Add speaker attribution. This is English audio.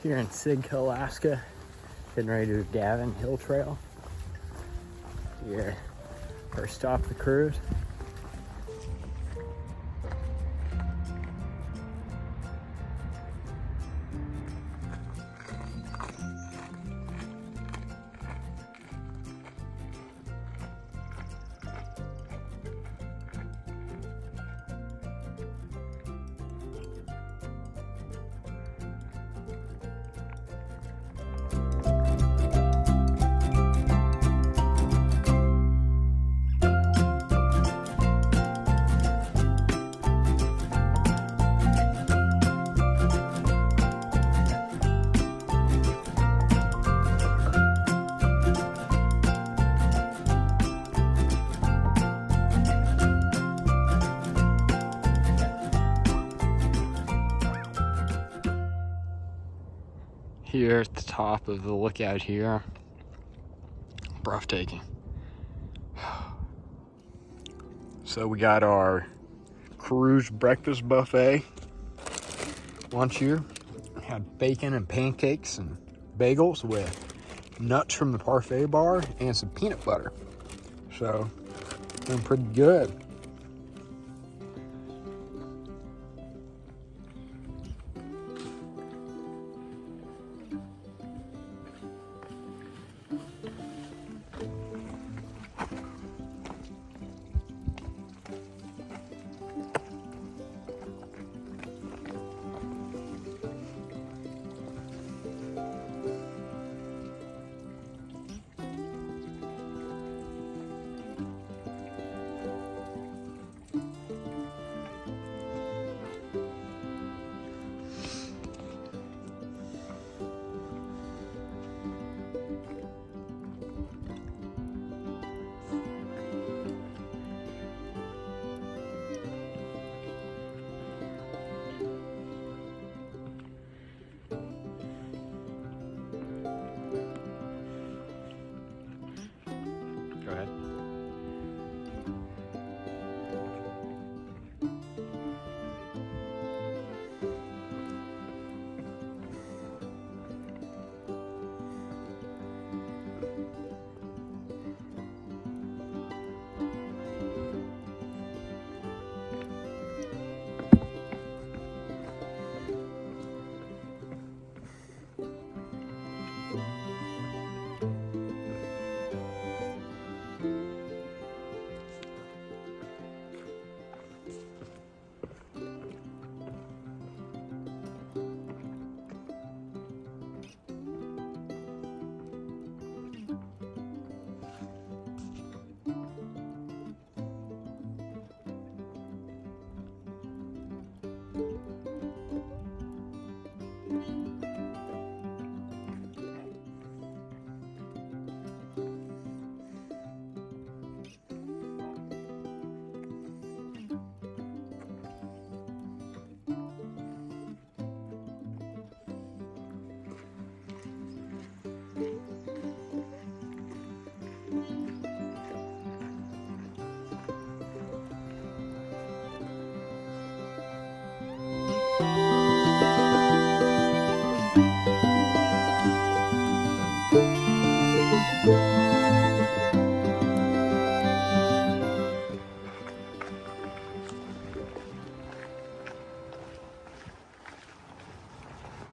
Speaker 1: Here in Sitka, Alaska, getting ready to do Gavin Hill Trail. Here, first stop of the cruise. Here at the top of the lookout here, breathtaking. So we got our cruise breakfast buffet lunch here. We had bacon and pancakes and bagels with nuts from the parfait bar and some peanut butter. So, doing pretty good. Go ahead.